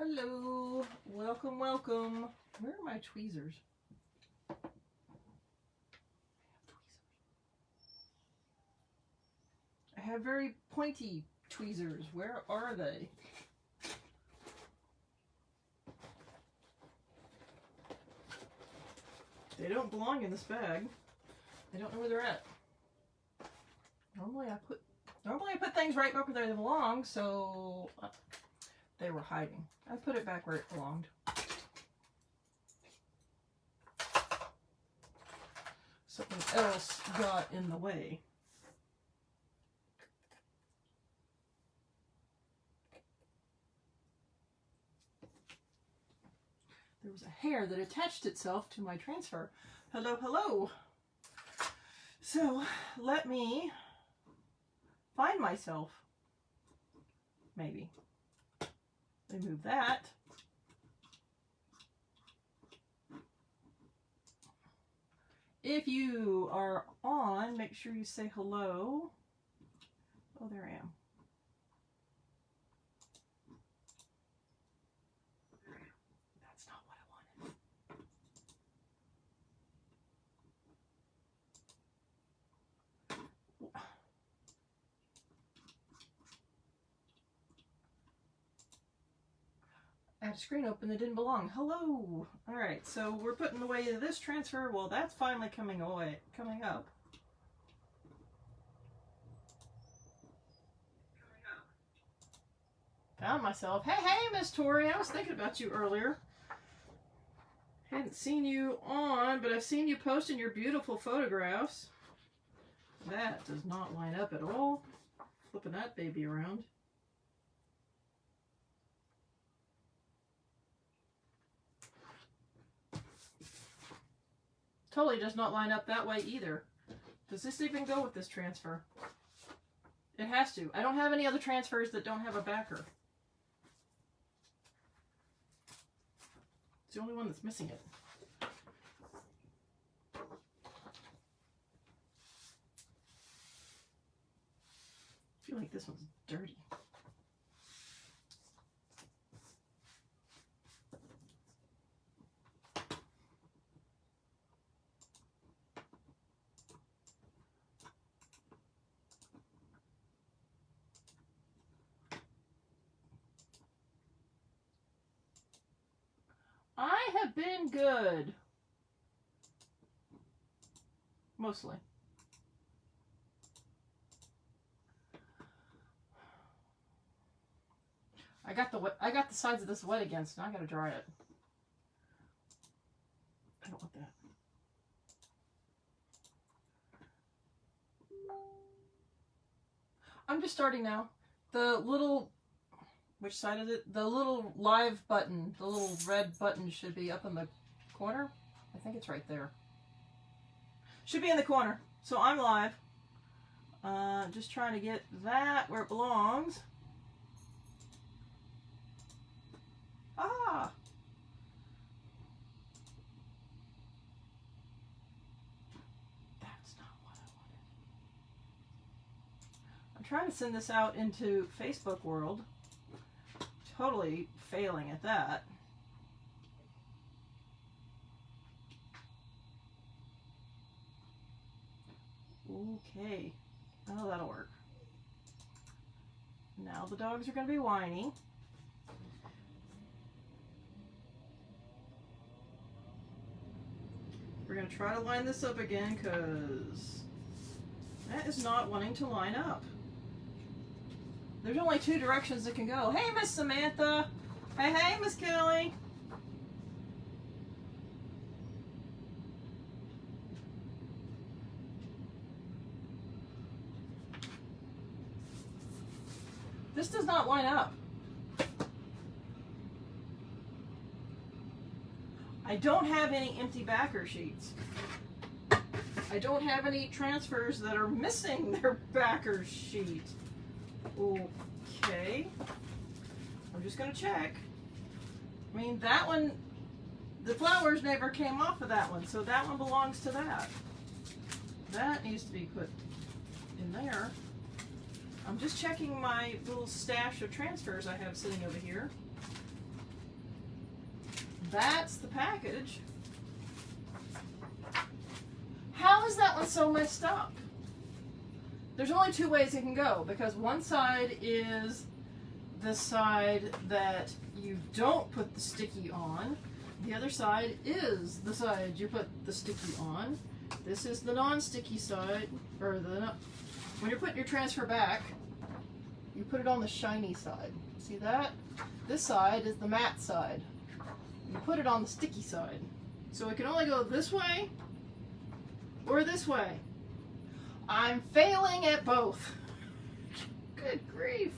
Hello, welcome, welcome. Where are my tweezers? I have very pointy tweezers. Where are they? They don't belong in this bag. I don't know where they're at. Normally I put things right back where they belong, so they were hiding. I put it back where it belonged. Something else got in the way. There was a hair that attached itself to my transfer. Hello, hello. So let me find myself. Maybe. Remove that. If you are on, make sure you say hello. Oh, there I am. That's not what I wanted. I had a screen open that didn't belong. Hello. All right, so we're putting away this transfer. Well, that's finally coming up. Found myself. Hey, Miss Tori. I was thinking about you earlier. Hadn't seen you on, but I've seen you posting your beautiful photographs. That does not line up at all. Flipping that baby around. Totally does not line up that way either. Does this even go with this transfer? It has to. I don't have any other transfers that don't have a backer. It's the only one that's missing it. I feel like this one's dirty. I have been good. Mostly. I got the sides of this wet again, so now I gotta dry it. I don't want that. I'm just starting now. The little, which side is it? The little live button, the little red button should be up in the corner. I think it's right there. Should be in the corner. So I'm live. Just trying to get that where it belongs. Ah! That's not what I wanted. I'm trying to send this out into Facebook world. Totally failing at that. Okay. Oh, that'll work. Now the dogs are going to be whiny. We're going to try to line this up again because that is not wanting to line up. There's only two directions it can go. Hey, Miss Samantha. Hey, Miss Kelly. This does not line up. I don't have any empty backer sheets. I don't have any transfers that are missing their backer sheet. Okay. I'm just going to check. I mean, that one, the flowers never came off of that one, so that one belongs to that. That needs to be put in there. I'm just checking my little stash of transfers I have sitting over here. that's the package. How is that one so messed up? There's only two ways it can go, because one side is the side that you don't put the sticky on. The other side is the side you put the sticky on. This is the non-sticky side, or when you're putting your transfer back, you put it on the shiny side. See that? This side is the matte side. You put it on the sticky side. So it can only go this way or this way. I'm failing at both. Good grief.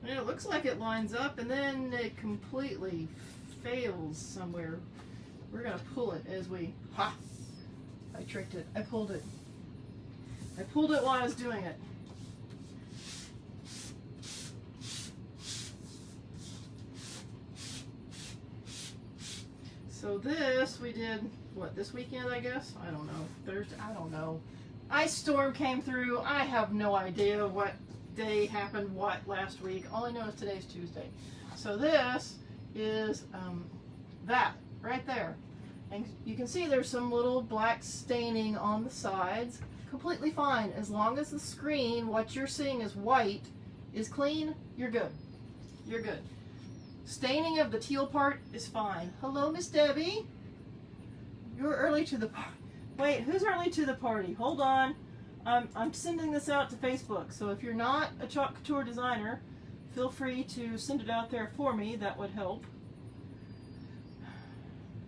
And it looks like it lines up, and then it completely fails somewhere. We're going to pull it as we... Ha! I tricked it. I pulled it. I pulled it while I was doing it. So this, we did, what, this weekend, I guess? I don't know. Thursday? I don't know. Ice storm came through. I have no idea what day happened what last week. All I know is today's Tuesday. So this is that right there. And you can see there's some little black staining on the sides. Completely fine. As long as the screen, what you're seeing is white, is clean, you're good. You're good. Staining of the teal part is fine. Hello, Miss Debbie. You're early to the party. Wait, who's early to the party? Hold on. I'm sending this out to Facebook, so if you're not a Chalk Couture designer, feel free to send it out there for me. That would help.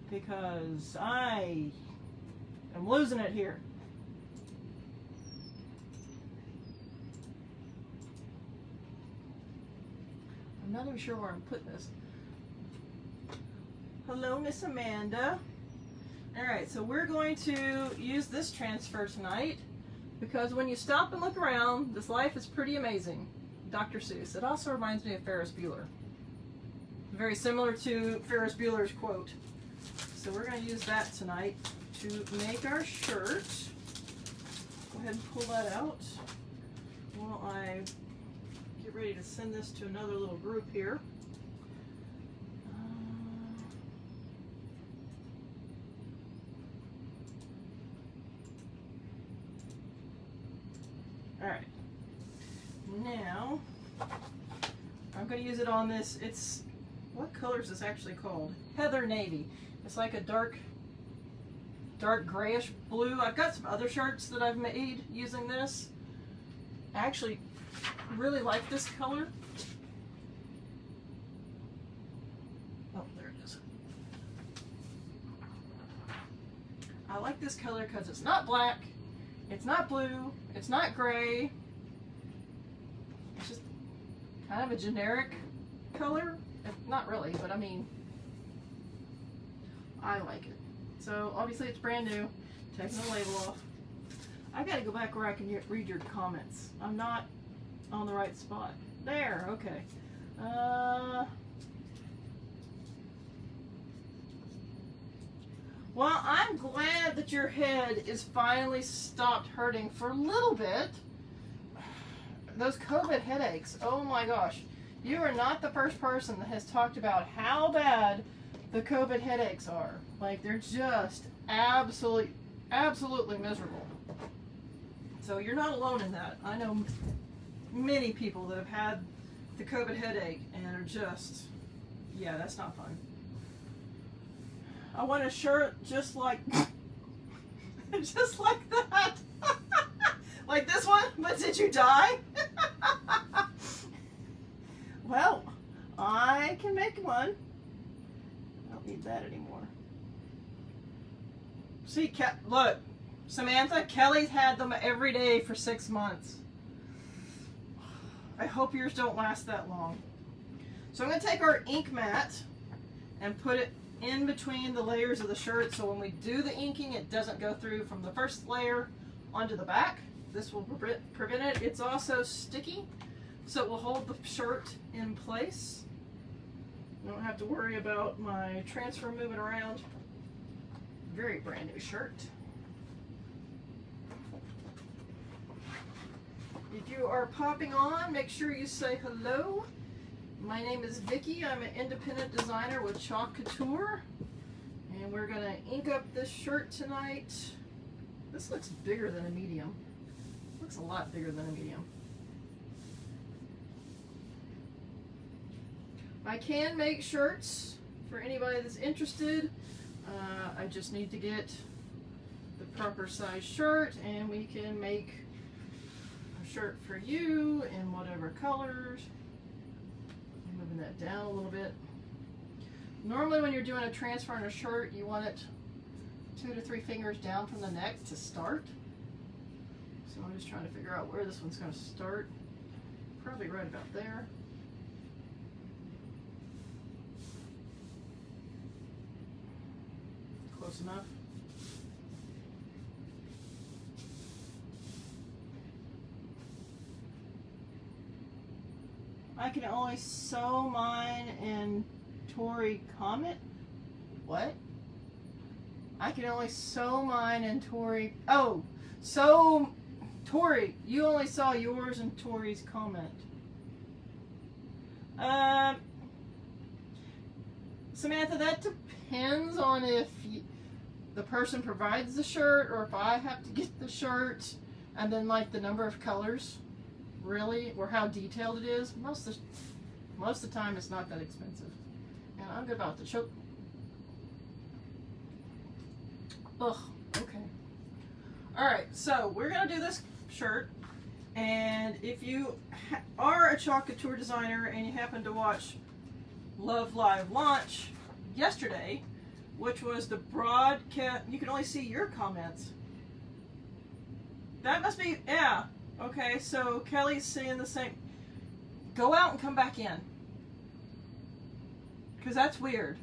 Because I am losing it here. I'm not even sure where I'm putting this. Hello, Miss Amanda. Alright, so we're going to use this transfer tonight because when you stop and look around, this life is pretty amazing. Dr. Seuss. It also reminds me of Ferris Bueller. Very similar to Ferris Bueller's quote. So we're going to use that tonight to make our shirt. Go ahead and pull that out while I get ready to send this to another little group here. Alright, now I'm going to use it on this. It's, what color is this actually called? Heather Navy. It's like a dark grayish blue. I've got some other shirts that I've made using this. I actually really like this color. Oh, there it is. I like this color because it's not black, it's not blue, it's not gray. It's just kind of a generic color. Not really, but I mean, I like it. So obviously it's brand new. Taking the label off. I gotta go back where I can read your comments. I'm not on the right spot. There, okay. Well, I'm glad that your head is finally stopped hurting for a little bit. Those COVID headaches, oh my gosh. You are not the first person that has talked about how bad the COVID headaches are. Like, they're just absolutely miserable. So you're not alone in that. I know many people that have had the COVID headache and are just, yeah, that's not fun. I want a shirt just like, just like that. Like this one, but did you die? Well, I can make one. I don't need that anymore. See, look, Samantha, Kelly's had them every day for 6 months. I hope yours don't last that long. So I'm going to take our ink mat and put it in between the layers of the shirt so when we do the inking, it doesn't go through from the first layer onto the back. This will prevent it. It's also sticky, so it will hold the shirt in place. I don't have to worry about my transfer moving around. Very brand new shirt. If you are popping on, make sure you say hello. My name is Vicki. I'm an independent designer with Chalk Couture. And we're going to ink up this shirt tonight. This looks bigger than a medium. Looks a lot bigger than a medium. I can make shirts for anybody that's interested. I just need to get the proper size shirt and we can make a shirt for you in whatever colors. I'm moving that down a little bit. Normally when you're doing a transfer on a shirt, you want it 2 to 3 fingers down from the neck to start. So I'm just trying to figure out where this one's going to start. Probably right about there. Close enough. I can only sew mine in Tory Comet. What? I can only sew mine in Tory. Oh, so Tory, you only saw yours in Tory's comment. Samantha, that depends on if the person provides the shirt or if I have to get the shirt, and then like the number of colors, really, or how detailed it is. Most of the time, it's not that expensive. And I'm good about the choke. Ugh. Okay. All right. So we're gonna do this shirt, and if you are a Chalk Couture designer and you happen to watch Love Live launch yesterday, which was the broadcast, you can only see your comments. That must be, yeah. Okay, so Kelly's saying the same. Go out and come back in, because that's weird.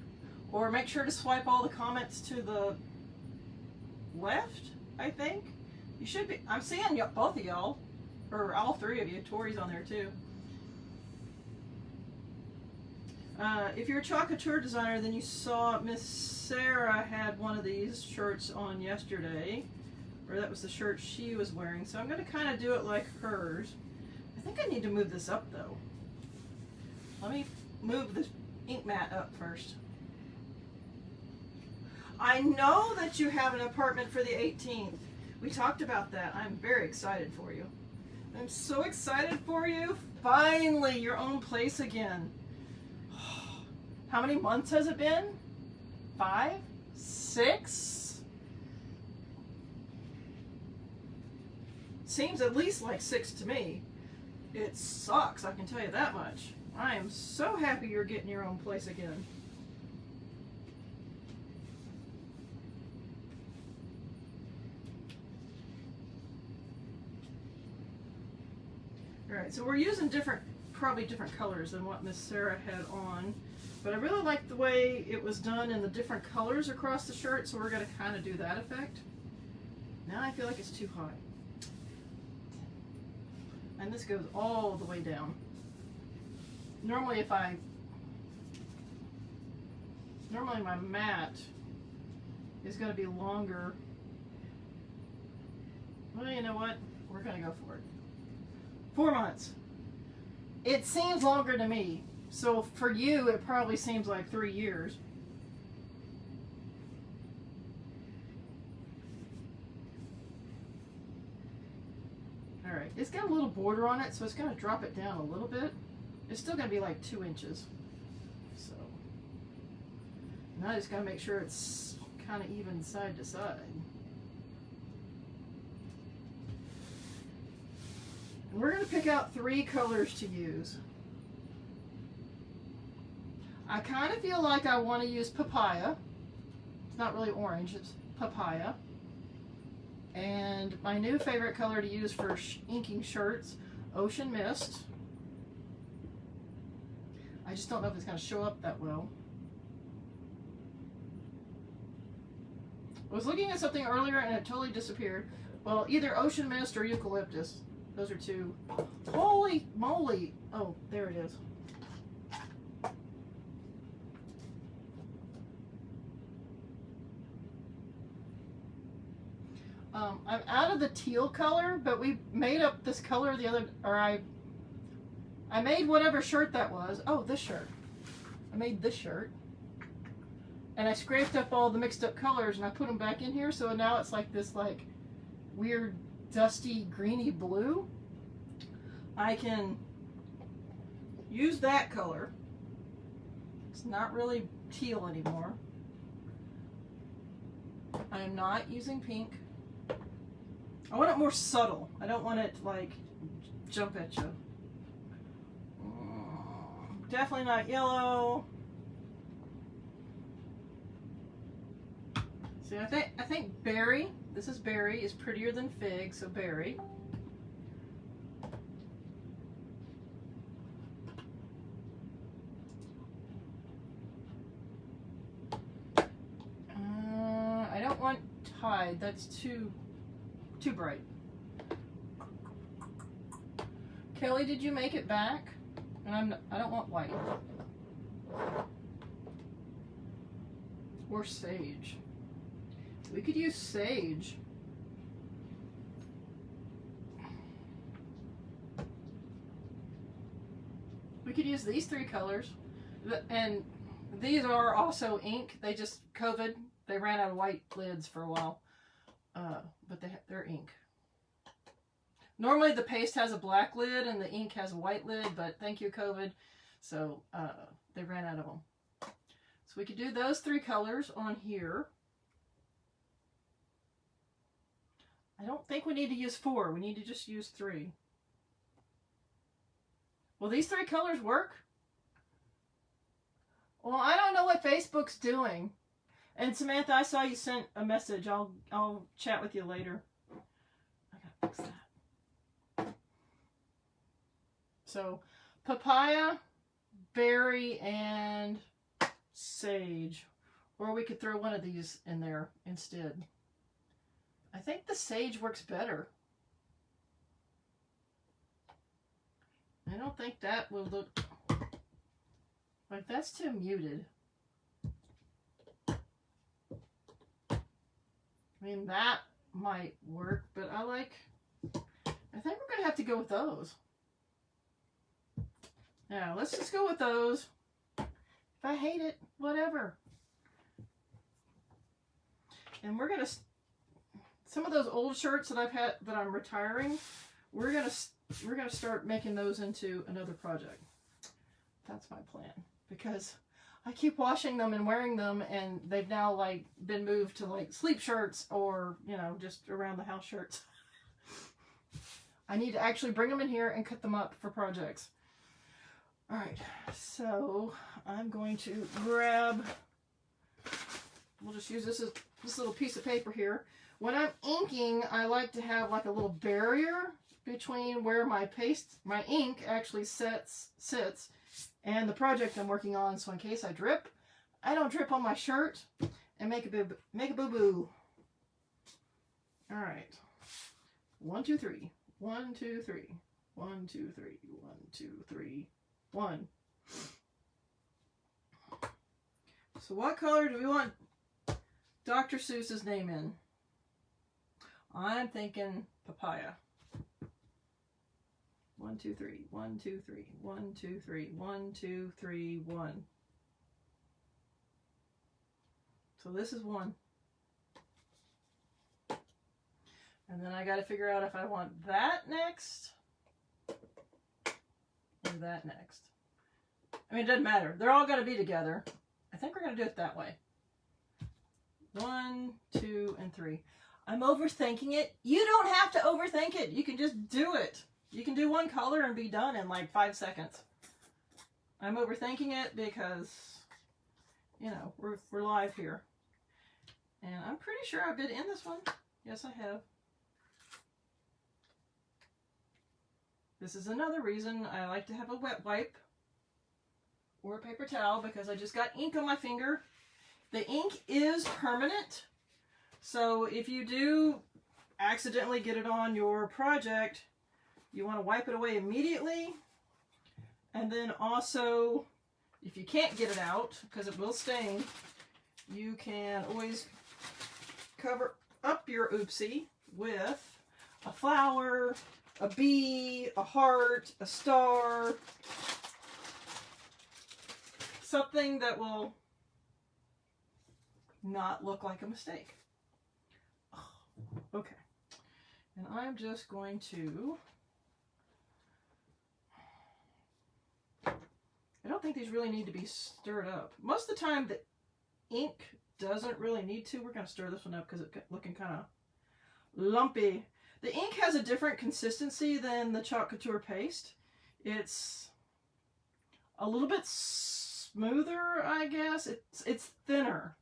Or make sure to swipe all the comments to the left, I think. You should be, I'm seeing both of y'all, or all 3 of you. Tori's on there too. If you're a Chalk Couture designer, then you saw Miss Sarah had one of these shirts on yesterday, or that was the shirt she was wearing. So I'm going to kind of do it like hers. I think I need to move this up though. Let me move this ink mat up first. I know that you have an apartment for the 18th. We talked about that. I'm very excited for you. I'm so excited for you. Finally, your own place again. How many months has it been? 5? 6? Seems at least like 6 to me. It sucks, I can tell you that much. I am so happy you're getting your own place again. Alright, so we're using probably different colors than what Miss Sarah had on. But I really like the way it was done in the different colors across the shirt, so we're going to kind of do that effect. Now I feel like it's too high. And this goes all the way down. Normally my mat is going to be longer. Well, you know what? We're going to go for it. 4 months. It seems longer to me. So for you, it probably seems like 3 years. All right, it's got a little border on it, so it's going to drop it down a little bit. It's still going to be like 2 inches. So now I just got to make sure it's kind of even side to side. And we're going to pick out 3 colors to use. I kind of feel like I want to use papaya. It's not really orange, it's papaya. And my new favorite color to use for inking shirts, Ocean Mist. I just don't know if it's going to show up that well. I was looking at something earlier and it totally disappeared. Well, either Ocean Mist or Eucalyptus. Those are 2. Holy moly! Oh, there it is. I'm out of the teal color, but we made up this color the other, or I I made whatever shirt that was. Oh, this shirt. I made this shirt. And I scraped up all the mixed up colors and I put them back in here. So now it's like this like weird dusty greeny blue. I can use that color. It's not really teal anymore. I am not using pink. I want it more subtle. I don't want it to like jump at you. Definitely not yellow. See, I think berry, this is berry, is prettier than fig, so berry. I don't want tide, that's too bright. Kelly, did you make it back? And I don't want white. Or sage. We could use sage. We could use these three colors. And these are also ink. They just, COVID, they ran out of white lids for a while. But they're ink. Normally the paste has a black lid and the ink has a white lid, but thank you, COVID. So they ran out of them. So we could do those three colors on here. I don't think we need to use 4. We need to just use 3. Will these 3 colors work? Well, I don't know what Facebook's doing. And Samantha, I saw you sent a message. I'll chat with you later. I gotta fix that. So, papaya, berry, and sage. Or we could throw one of these in there instead. I think the sage works better. I don't think that will look like that's too muted. I mean, that might work, but I think we're going to have to go with those. Now, let's just go with those. If I hate it, whatever. And we're going to, some of those old shirts that I've had, that I'm retiring, we're going to start making those into another project. That's my plan. Because I keep washing them and wearing them, and they've now like been moved to like sleep shirts or, you know, just around the house shirts. I need to actually bring them in here and cut them up for projects. All right, so I'm going to grab, we'll just use this little piece of paper here. When I'm inking, I like to have like a little barrier between where my ink actually sits and the project I'm working on, so in case I drip, I don't drip on my shirt and make a boo-boo. All right. 1, 2, 3. 1, 2, 3. 1, 2, 3. 1, 2, 3. 1. So what color do we want Dr. Seuss's name in? I'm thinking papaya. 1, 2, 3. 1, 2, 3. 1, 2, 3. 1, 2, 3. 1. So this is 1. And then I got to figure out if I want that next or that next. I mean, it doesn't matter. They're all going to be together. I think we're going to do it that way. 1, 2, and 3. I'm overthinking it. You don't have to overthink it. You can just do it. You can do one color and be done in like 5 seconds. I'm overthinking it because, you know, we're live here. And I'm pretty sure I've been in this one. Yes, I have. This is another reason I like to have a wet wipe or a paper towel, because I just got ink on my finger. The ink is permanent. So if you do accidentally get it on your project, you want to wipe it away immediately. And then also, if you can't get it out, because it will stain, you can always cover up your oopsie with a flower, a bee, a heart, a star. Something that will not look like a mistake. Okay. And I'm just going to... I don't think these really need to be stirred up. Most of the time the ink doesn't really need to. We're going to stir this one up because it's looking kind of lumpy. The ink has a different consistency than the Chalk Couture paste. It's a little bit smoother, I guess. It's thinner.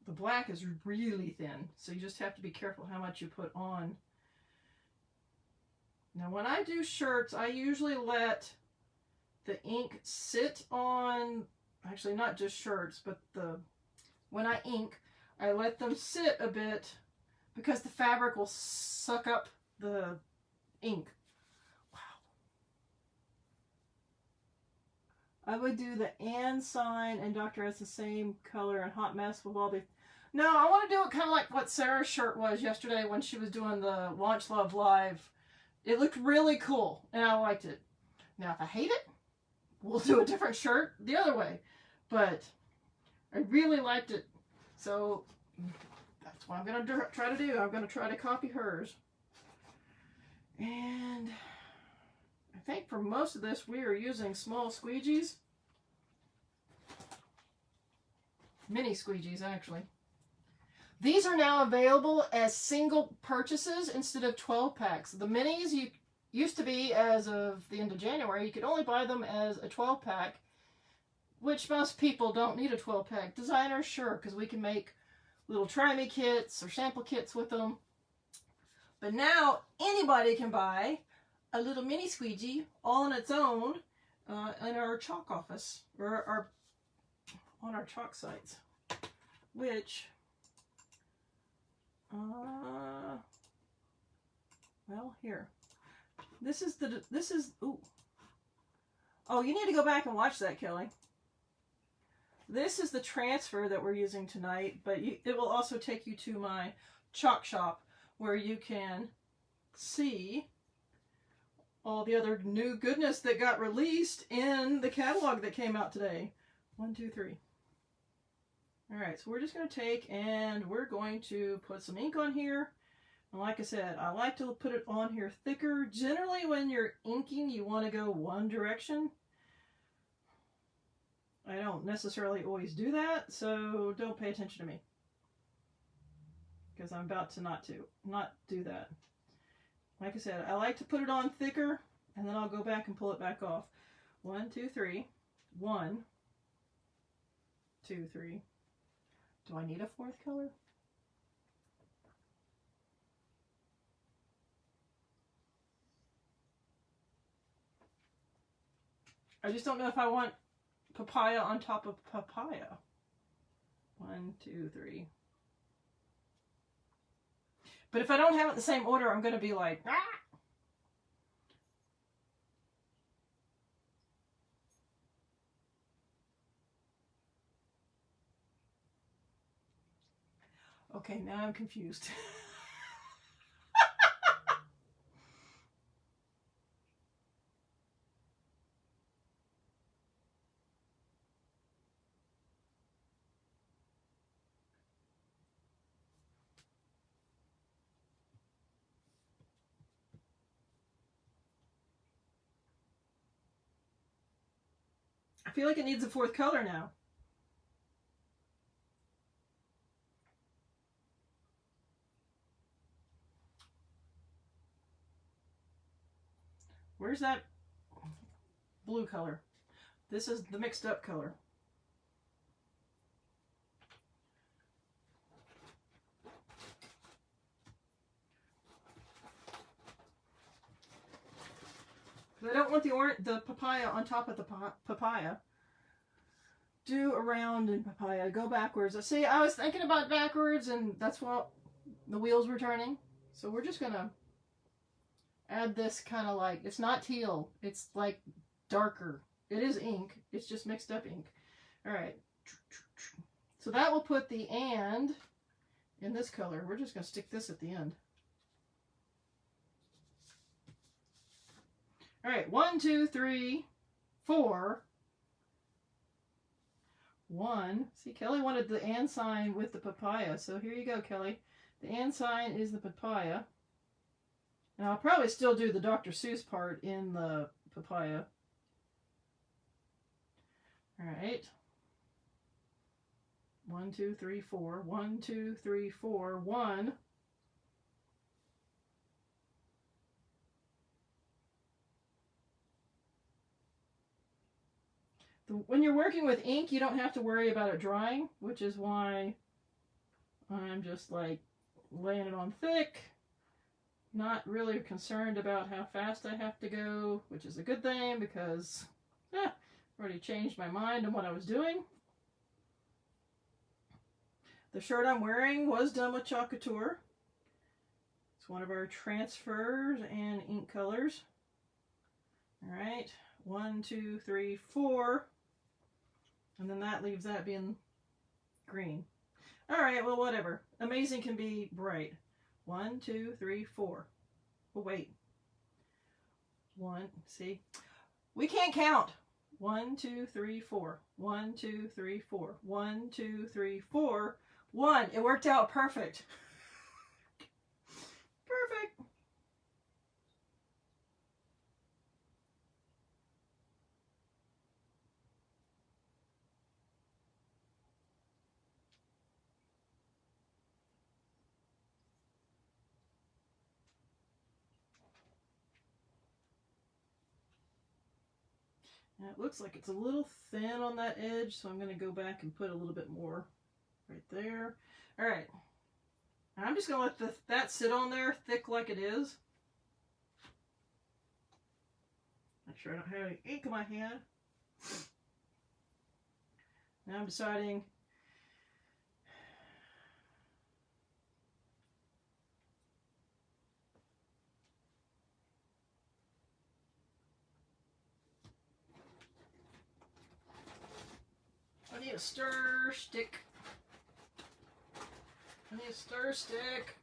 The black is really thin, so you just have to be careful how much you put on. Now when I do shirts, I usually let the ink sit on, actually not just shirts, but when I ink, I let them sit a bit because the fabric will suck up the ink. Wow. I would do the and sign and Dr. S the same color and hot mess with all the... No, I want to do it kind of like what Sarah's shirt was yesterday when she was doing the Launch Love Live. It looked really cool and I liked it. Now if I hate it, we'll do a different shirt the other way. But I really liked it. So that's what I'm going to try to do. I'm going to try to copy hers. And I think for most of this we are using small squeegees. Mini squeegees, actually. These are now available as single purchases instead of 12 packs. The minis used to be, as of the end of January, you could only buy them as a 12 pack, which most people don't need a 12 pack. Designers, sure, because we can make little try-me kits or sample kits with them. But now anybody can buy a little mini squeegee all on its own in our chalk office or on our chalk sites, which... well, here. This is, ooh. Oh, you need to go back and watch that, Kelly. This is the transfer that we're using tonight, but it will also take you to my chalk shop where you can see all the other new goodness that got released in the catalog that came out today. 1, 2, 3. Alright, so we're just going to take and we're going to put some ink on here. And like I said, I like to put it on here thicker. Generally when you're inking, you want to go one direction. I don't necessarily always do that, so don't pay attention to me. Because I'm about to not do that. Like I said, I like to put it on thicker, and then I'll go back and pull it back off. 1, 2, 3. 1, 2, 3. Do I need a fourth color? I just don't know if I want papaya on top of papaya. 1, 2, 3. But if I don't have it in the same order, I'm going to be like, ah! Okay, now I'm confused. I feel like it needs a fourth color now. Where's that blue color? This is the mixed up color. I don't want the papaya on top of the papaya. Do around in papaya. Go backwards. See, I was thinking about backwards, and that's what the wheels were turning. So we're just going to add this kind of like, it's not teal. It's like darker. It is ink. It's just mixed up ink. All right. So that will put the and in this color. We're just going to stick this at the end. All right, 1, 2, 3, 4. 1. See, Kelly wanted the and sign with the papaya, so here you go, Kelly. The and sign is the papaya. And I'll probably still do the Dr. Seuss part in the papaya. All right. 1, 2, 3, 4. 1, 2, 3, 4. 1. When you're working with ink, you don't have to worry about it drying, which is why I'm just like laying it on thick. Not really concerned about how fast I have to go, which is a good thing because I already changed my mind on what I was doing. The shirt I'm wearing was done with Couture. It's one of our transfers and ink colors. All right, 1, 2, 3, 4. And then that leaves that being green. All right, well, whatever. Amazing can be bright. 1, 2, 3, 4. Oh, wait. 1, see? We can't count. 1, 2, 3, 4. 1, 2, 3, 4. 1, 2, 3, 4. 1. It worked out perfect. Perfect. Now it looks like it's a little thin on that edge, so I'm going to go back and put a little bit more right there. All right. I'm just going to let that sit on there thick like it is. Make sure I don't have any ink in my hand. Now I'm deciding I need a stir stick. I need a stir stick.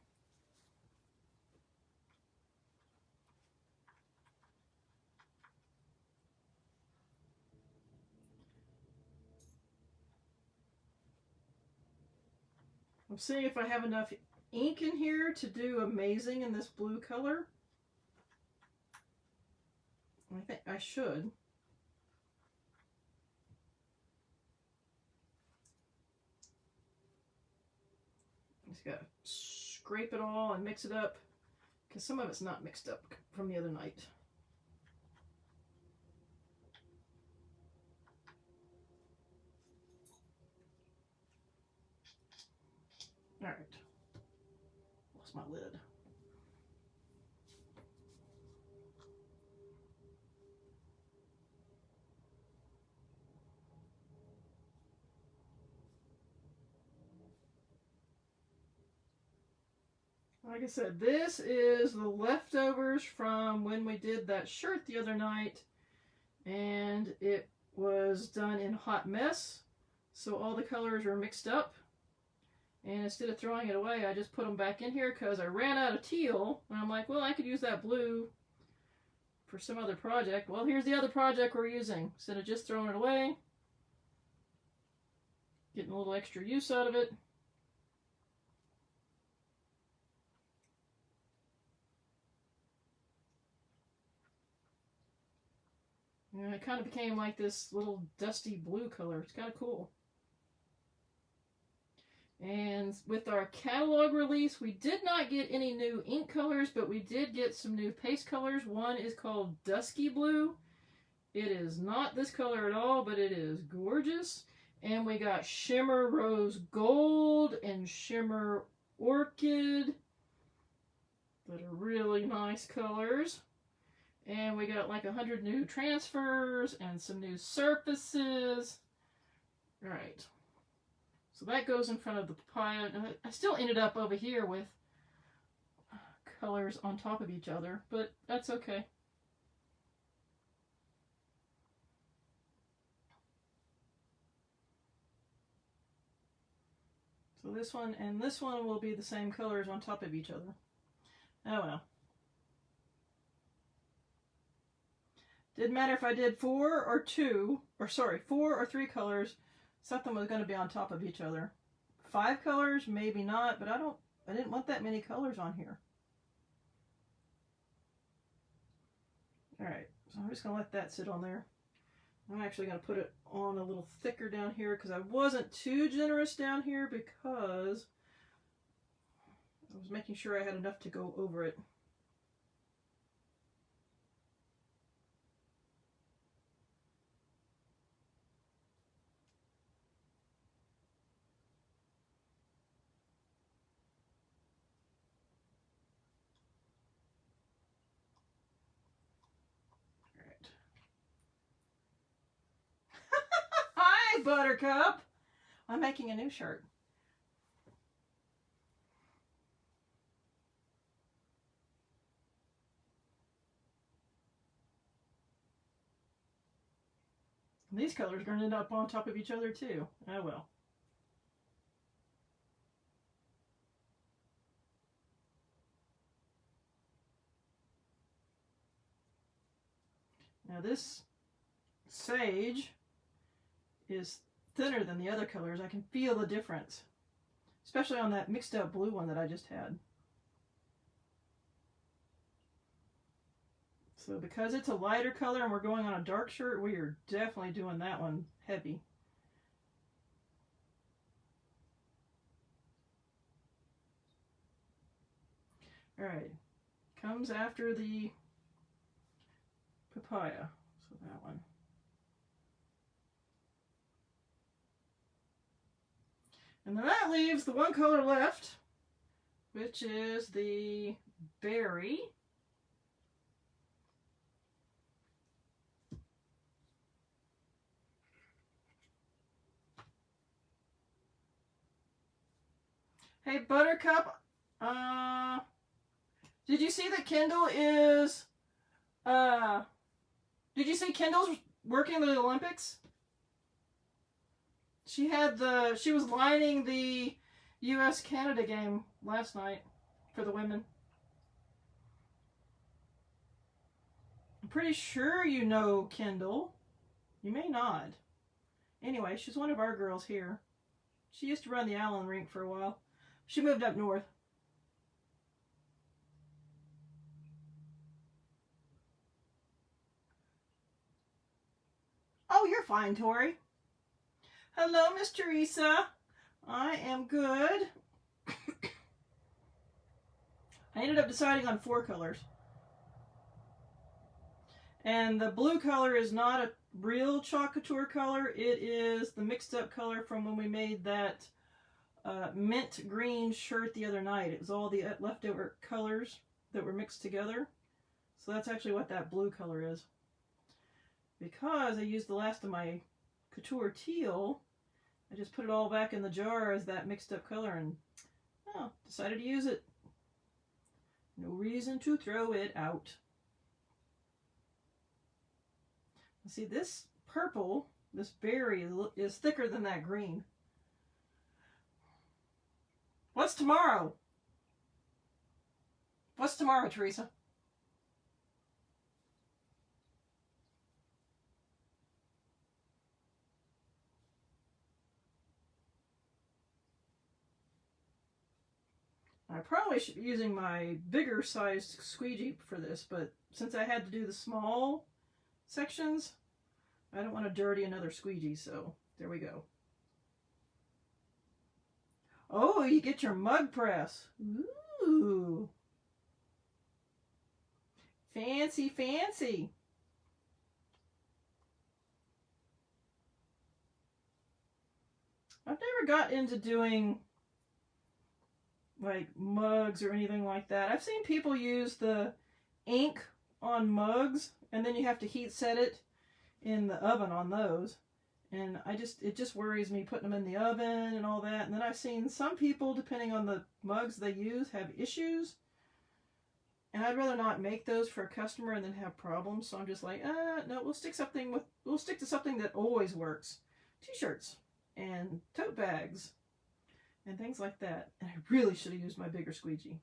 I'm seeing if I have enough ink in here to do amazing in this blue color. I think I should. Just gotta scrape it all and mix it up because some of it's not mixed up from the other night. All right. Lost my lid. Like I said, this is the leftovers from when we did that shirt the other night, and it was done in hot mess, so all the colors were mixed up. And instead of throwing it away, I just put them back in here because I ran out of teal, and I'm like, well, I could use that blue for some other project. Well, here's the other project we're using. Instead of just throwing it away, getting a little extra use out of it. And it kind of became like this little dusty blue color. It's kind of cool. And with our catalog release, we did not get any new ink colors, but we did get some new paste colors. One is called Dusky Blue. It is not this color at all, but it is gorgeous. And we got Shimmer Rose Gold and Shimmer Orchid that are really nice colors. And we got like 100 new transfers and some new surfaces. All right. So that goes in front of the papaya. I still ended up over here with colors on top of each other, but that's okay. So this one and this one will be the same colors on top of each other. Oh well. Didn't matter if I did 4 or 3 colors, something was going to be on top of each other. 5 colors, maybe not, but I didn't want that many colors on here. Alright, so I'm just going to let that sit on there. I'm actually going to put it on a little thicker down here because I wasn't too generous down here because I was making sure I had enough to go over it. Hi, Buttercup! I'm making a new shirt. These colors are going to end up on top of each other too. Oh well. Now this sage is thinner than the other colors. I can feel the difference, especially on that mixed up blue one that I just had. So because it's a lighter color and we're going on a dark shirt, we are definitely doing that one heavy. Alright, comes after the papaya, so that one. And then that leaves the one color left, which is the berry. Hey, Buttercup, did you see that Kendall is, did you see Kendall's working the Olympics? She was lining the US-Canada game last night for the women. I'm pretty sure you know Kendall. You may not. Anyway, she's one of our girls here. She used to run the Allen rink for a while. She moved up north. Oh, you're fine, Tori. Hello, Miss Teresa. I am good. I ended up deciding on 4 colors. And the blue color is not a real chalk couture color. It is the mixed up color from when we made that mint green shirt the other night. It was all the leftover colors that were mixed together. So that's actually what that blue color is. Because I used the last of my couture teal, I just put it all back in the jar as that mixed up color and decided to use it. No reason to throw it out. See, this purple, this berry is thicker than that green. What's tomorrow? What's tomorrow, Teresa? I probably should be using my bigger sized squeegee for this, but since I had to do the small sections, I don't want to dirty another squeegee, so there we go. Oh, you get your mug press. Ooh. Fancy, fancy. I've never got into doing like mugs or anything like that. I've seen people use the ink on mugs and then you have to heat set it in the oven on those. And it just worries me putting them in the oven and all that. And then I've seen some people, depending on the mugs they use, have issues. And I'd rather not make those for a customer and then have problems. So I'm just like, no, we'll stick to something that always works. T-shirts and tote bags and things like that. And I really should have used my bigger squeegee.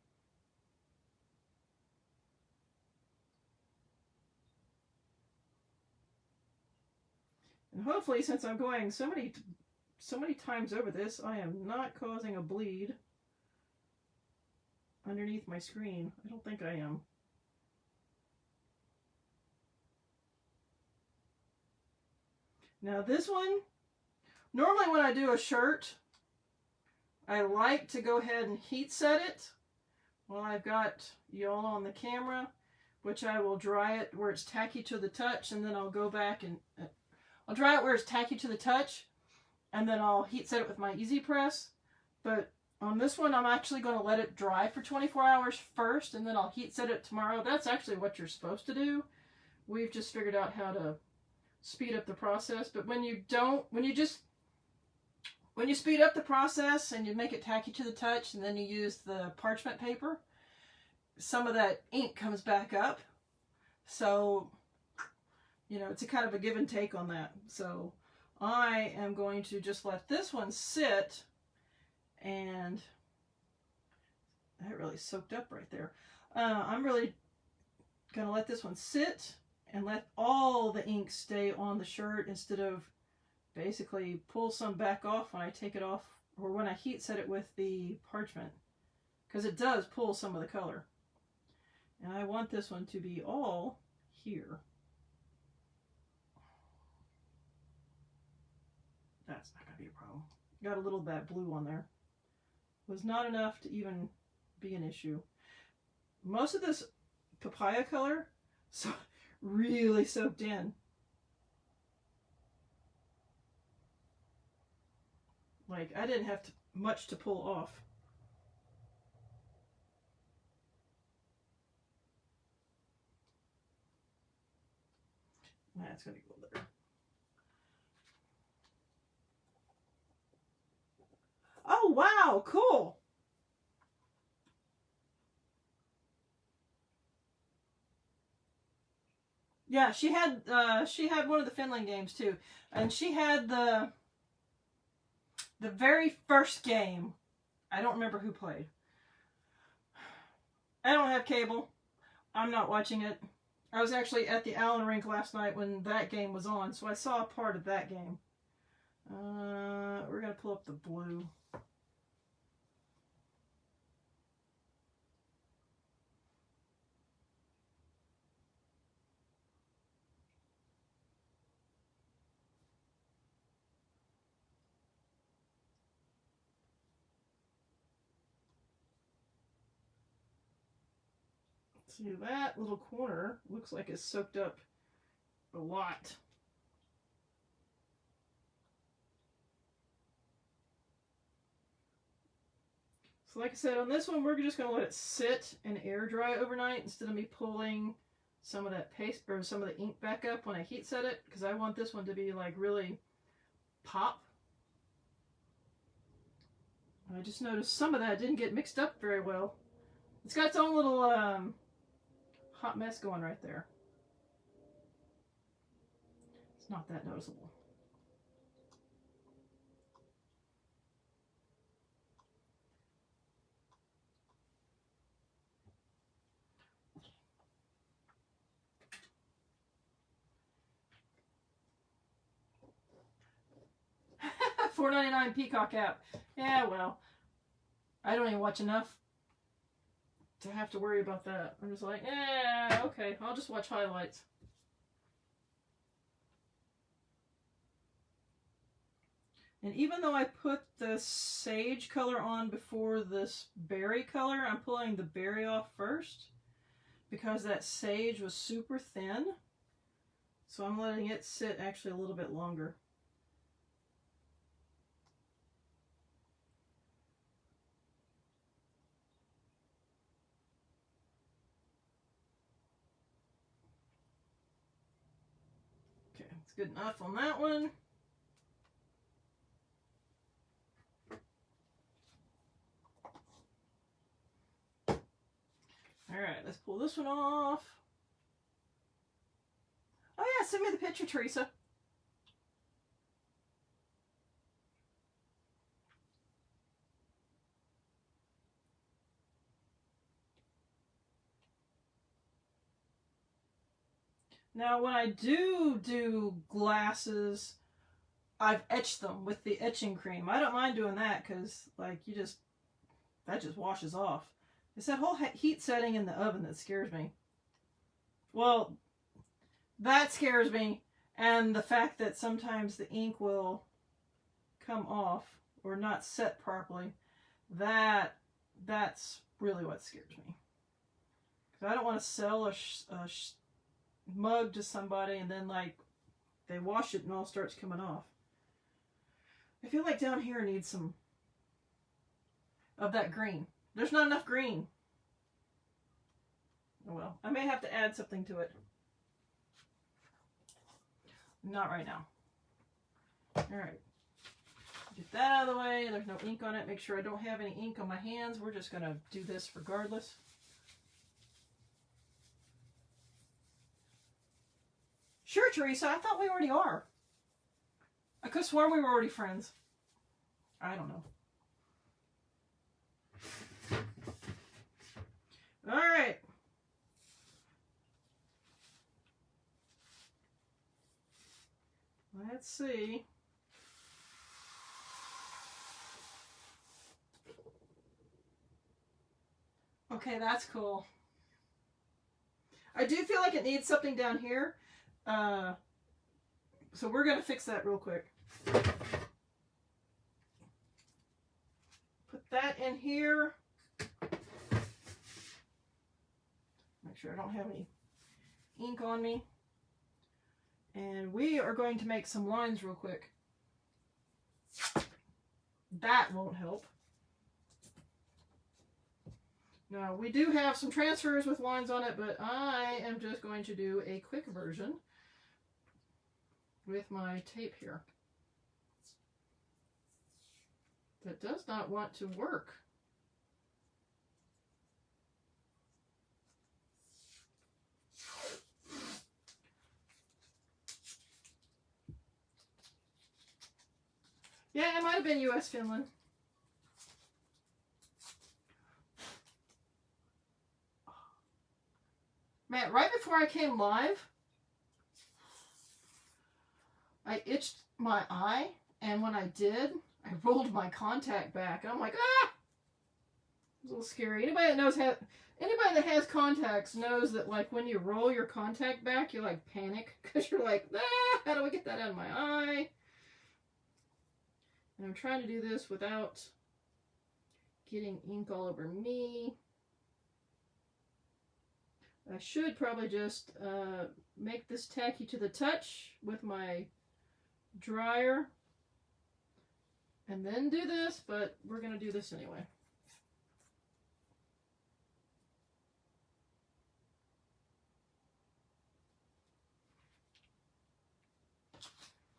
And hopefully, since I'm going so many times over this, I am not causing a bleed underneath my screen. I don't think I am. Now this one, normally when I do a shirt, I like to go ahead and heat set it while I've got y'all on the camera, which I will dry it where it's tacky to the touch, and then I'll go back and I'll dry it where it's tacky to the touch, and then I'll heat set it with my Easy Press. But on this one, I'm actually going to let it dry for 24 hours first, and then I'll heat set it tomorrow. That's actually what you're supposed to do. We've just figured out how to speed up the process. But when you speed up the process and you make it tacky to the touch, and then you use the parchment paper, some of that ink comes back up. So, you know, it's a kind of a give and take on that. So I am going to just let this one sit, and that really soaked up right there. I'm really going to let this one sit and let all the ink stay on the shirt instead of basically pull some back off when I take it off, or when I heat set it with the parchment, because it does pull some of the color. And I want this one to be all here. That's not going to be a problem. Got a little of that blue on there. Was not enough to even be an issue. Most of this papaya color really soaked in. Like, I didn't have much to pull off. That's going to go there. Oh, wow, cool. Yeah, she had one of the Finland games too. And she had the very first game. I don't remember who played. I don't have cable. I'm not watching it. I was actually at the Allen rink last night when that game was on, so I saw a part of that game. We're going to pull up the blue. See, that little corner looks like it's soaked up a lot. So like I said, on this one, we're just going to let it sit and air dry overnight instead of me pulling some of that paste or some of the ink back up when I heat set it, because I want this one to be like really pop. I just noticed some of that didn't get mixed up very well. It's got its own little hot mess going right there. It's not that noticeable. $4.99 Peacock app. Yeah, well, I don't even watch enough to have to worry about that. I'm just like, okay, I'll just watch highlights. And even though I put the sage color on before this berry color, I'm pulling the berry off first because that sage was super thin. So I'm letting it sit actually a little bit longer. Okay, it's good enough on that one. Alright, let's pull this one off. Oh yeah, send me the picture, Teresa. Now when I do glasses, I've etched them with the etching cream. I don't mind doing that because, like, that just washes off. It's that whole heat setting in the oven that scares me. Well, that scares me, and the fact that sometimes the ink will come off or not set properly. That's really what scares me. Because I don't want to sell a mug to somebody and then, like, they wash it and all starts coming off. I feel like down here needs some of that green. There's not enough green. Oh well, I may have to add something to it. Not right now. Alright. Get that out of the way. There's no ink on it. Make sure I don't have any ink on my hands. We're just going to do this regardless. Sure, Teresa. I thought we already are. I could have sworn we were already friends. I don't know. Alright. Let's see. Okay, that's cool. I do feel like it needs something down here. So we're going to fix that real quick. Put that in here. Make sure I don't have any ink on me. And we are going to make some lines real quick. That won't help. Now, we do have some transfers with lines on it, but I am just going to do a quick version with my tape here. That does not want to work. Yeah, it might have been US Finland. Man, right before I came live, I itched my eye, and when I did, I rolled my contact back. I'm like, ah! It's a little scary. Anybody that has contacts knows that, like, when you roll your contact back, you, like, panic, because you're like, ah, how do I get that out of my eye? And I'm trying to do this without getting ink all over me. I should probably just make this tacky to the touch with my dryer and then do this, but we're going to do this anyway.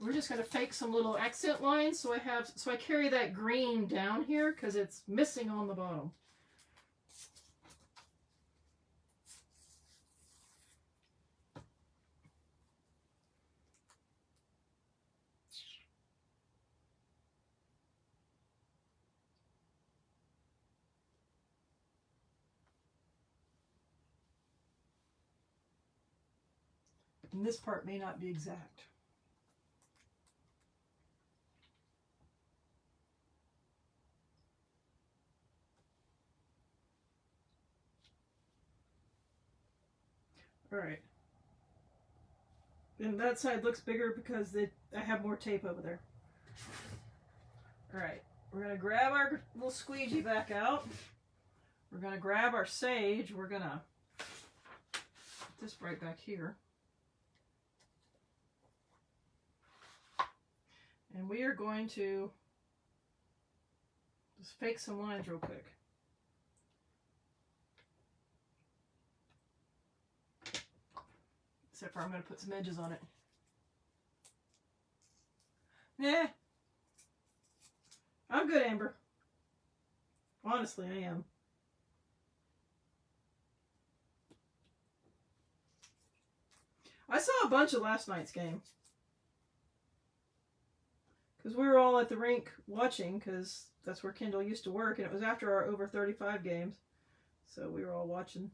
We're just going to fake some little accent lines so I carry that green down here because it's missing on the bottom. And this part may not be exact. All right. And that side looks bigger because I have more tape over there. All right. We're going to grab our little squeegee back out. We're going to grab our sage. We're going to put this right back here. And we are going to just fake some lines real quick. Except for I'm going to put some edges on it. Nah. I'm good, Amber. Honestly, I am. I saw a bunch of last night's game. Because we were all at the rink watching, because that's where Kendall used to work, and it was after our over 35 games. So we were all watching.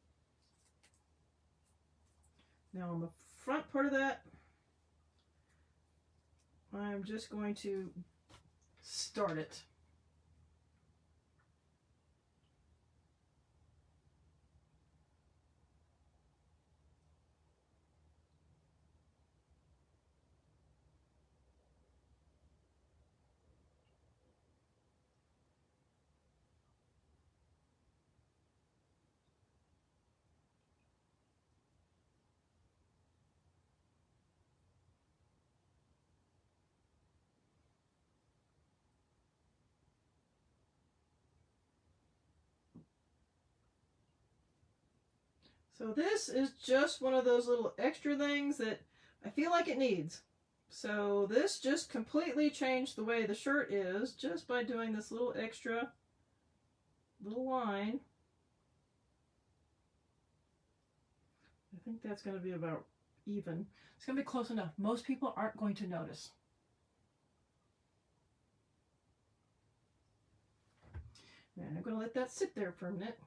Now on the front part of that, I'm just going to start it. So this is just one of those little extra things that I feel like it needs. So this just completely changed the way the shirt is just by doing this little extra little line. I think that's going to be about even. It's going to be close enough. Most people aren't going to notice. And I'm going to let that sit there for a minute.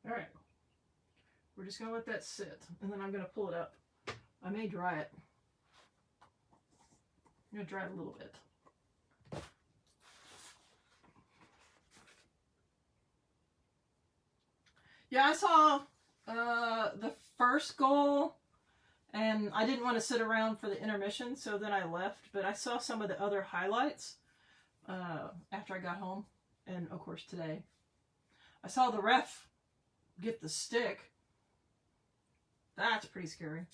All right, we're just going to let that sit, and then I'm going to pull it up. I may dry it. I'm going to dry it a little bit. Yeah, I saw the first goal, and I didn't want to sit around for the intermission, so then I left, but I saw some of the other highlights after I got home, and of course today. I saw the ref get the stick. That's pretty scary.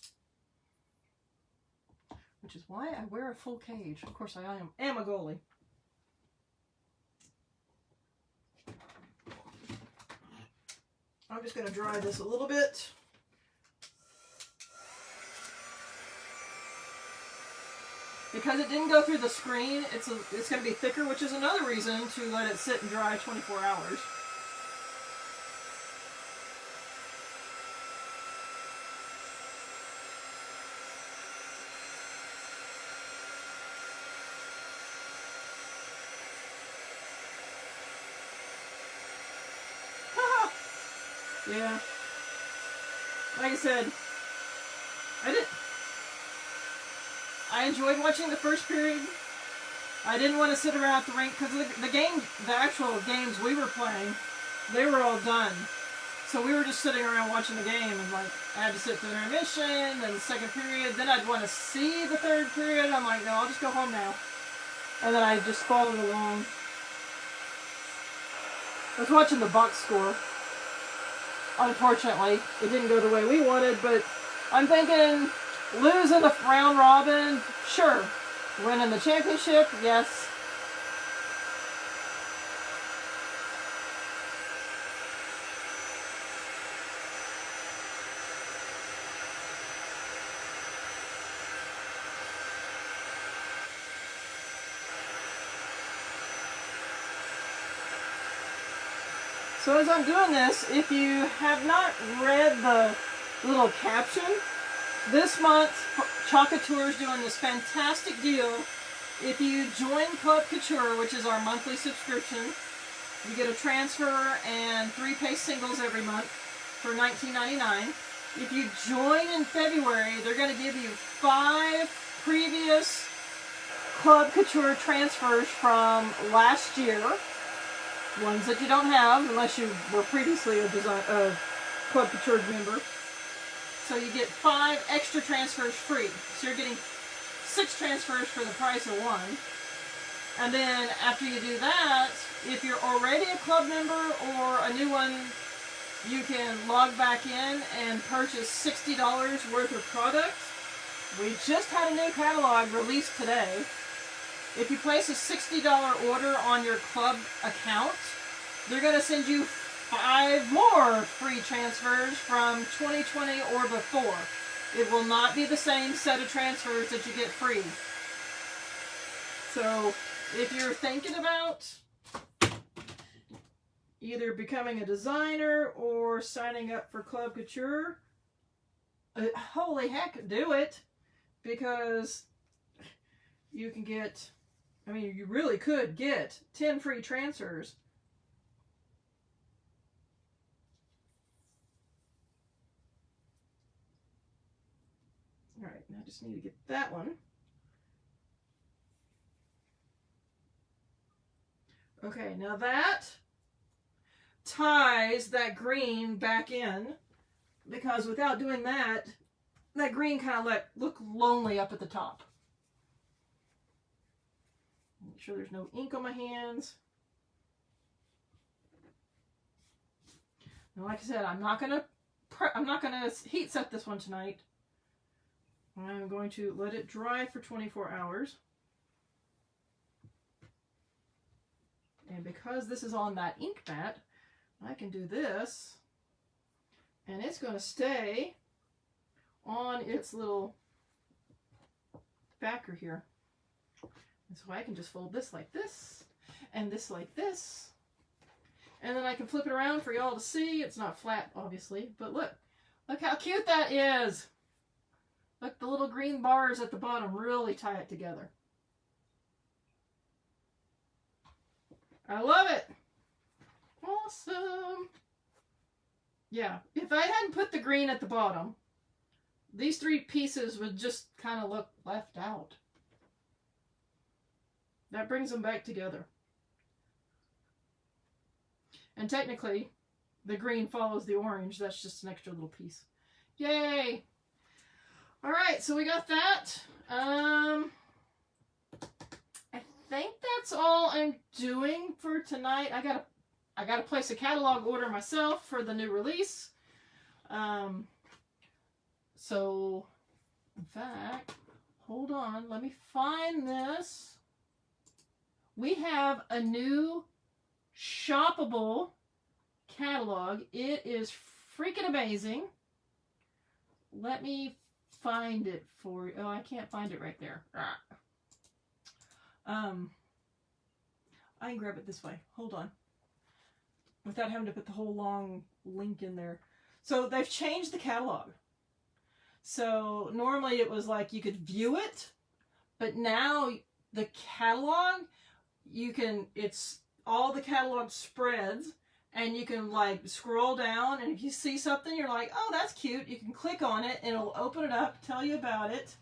Which is why I wear a full cage. Of course, I am a goalie. I'm just going to dry this a little bit. Because it didn't go through the screen, it's going to be thicker, which is another reason to let it sit and dry 24 hours. Yeah. Like I said, I enjoyed watching the first period. I didn't want to sit around at the rink because the actual games we were playing, they were all done. So we were just sitting around watching the game, and like I had to sit through intermission, then the second period, then I'd want to see the third period. I'm like, no, I'll just go home now. And then I just followed along. I was watching the box score. Unfortunately, it didn't go the way we wanted, but I'm thinking losing the round robin, sure. Winning the championship, yes. So as I'm doing this, if you have not read the little caption, this month Couture is doing this fantastic deal. If you join Club Couture, which is our monthly subscription, you get a transfer and 3 paste singles every month for $19.99. If you join in February, they're going to give you 5 previous Club Couture transfers from last year. Ones that you don't have unless you were previously a Club Couture member. So you get 5 extra transfers free. So you're getting 6 transfers for the price of 1. And then after you do that, if you're already a club member or a new one, you can log back in and purchase $60 worth of product. We just had a new catalog released today. If you place a $60 order on your club account, they're going to send you 5 more free transfers from 2020 or before. It will not be the same set of transfers that you get free. So if you're thinking about either becoming a designer or signing up for Club Couture, holy heck, do it, because you can get, I mean, you really could get 10 free transfers. All right, now I just need to get that one. Okay, now that ties that green back in, because without doing that, that green kind of look lonely up at the top. Make sure there's no ink on my hands. Now, like I said, I'm not gonna heat set this one tonight. I'm going to let it dry for 24 hours. And because this is on that ink mat, I can do this, and it's going to stay on its little backer here. And so I can just fold this like this, and this like this, and then I can flip it around for y'all to see. It's not flat, obviously, but look how cute that is. Look, the little green bars at the bottom really tie it together. I love it. Awesome. Yeah, if I hadn't put the green at the bottom, these 3 pieces would just kind of look left out. That brings them back together. And technically, the green follows the orange. That's just an extra little piece. Yay! All right, so we got that. I think that's all I'm doing for tonight. I gotta place a catalog order myself for the new release. So, in fact, hold on. Let me find this. We have a new shoppable catalog. It is freaking amazing. Let me find it for you. Oh, I can't find it right there. I can grab it this way. Hold on. Without having to put the whole long link in there. So they've changed the catalog. So normally it was like you could view it, but now the catalog, it's all the catalog spreads, and you can like scroll down, and if you see something you're like, oh, that's cute, you can click on it and it'll open it up, tell you about it,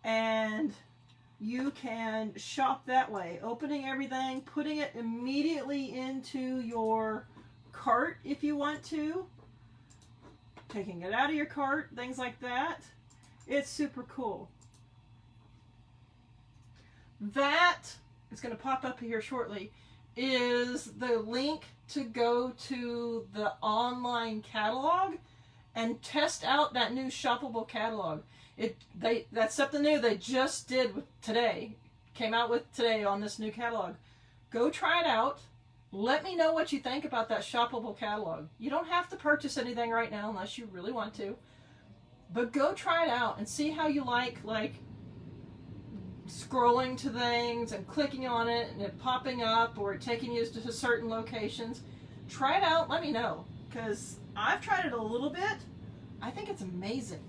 and you can shop that way, opening everything, putting it immediately into your cart if you want to, taking it out of your cart, things like that. It's super cool. That is going to pop up here shortly, is the link to go to the online catalog and test out that new shoppable catalog. That's something new they just did with today. Came out with today on this new catalog. Go try it out. Let me know what you think about that shoppable catalog. You don't have to purchase anything right now unless you really want to. But go try it out and see how you like scrolling to things and clicking on it and it popping up or it taking you to certain locations. Try it out, let me know, because I've tried it a little bit. I think it's amazing.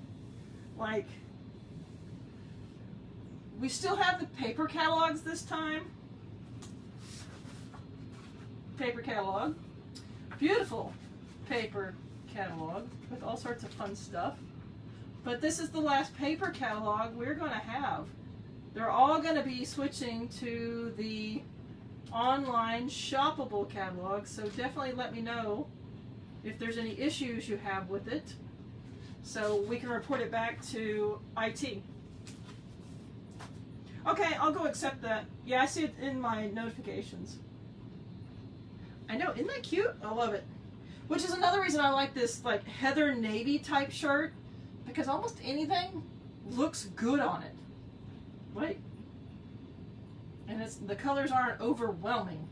Like, we still have the paper catalogs this time. Paper catalog. Beautiful paper catalog with all sorts of fun stuff. But this is the last paper catalog we're going to have. They're all going to be switching to the online shoppable catalog, so definitely let me know if there's any issues you have with it so we can report it back to IT. Okay, I'll go accept that. Yeah, I see it in my notifications. I know, isn't that cute? I love it. Which is another reason I like this like heather navy type shirt, because almost anything looks good on it. Like, and the colors aren't overwhelming.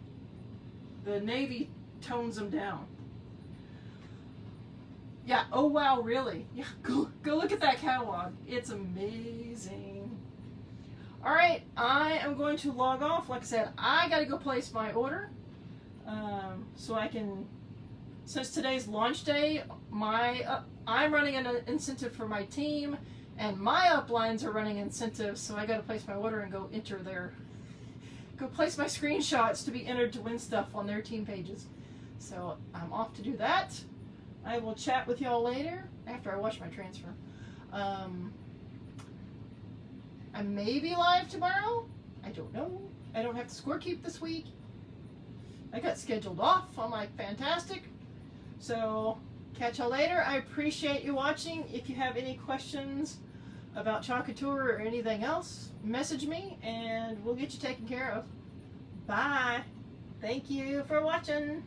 The navy tones them down. Yeah, oh wow, really? Yeah, go look at that catalog. It's amazing. All right, I am going to log off. Like I said, I got to go place my order. So I can, since today's launch day, I'm running an incentive for my team, and my uplines are running incentives, so I got to place my order and go place my screenshots to be entered to win stuff on their team pages. So I'm off to do that. I will chat with y'all later after I wash my transfer. I may be live tomorrow. I don't know. I don't have to score keep this week. I got scheduled off. I'm like, fantastic. So catch y'all later. I appreciate you watching. If you have any questions about Couture or anything else, message me and we'll get you taken care of. Bye. Thank you for watching.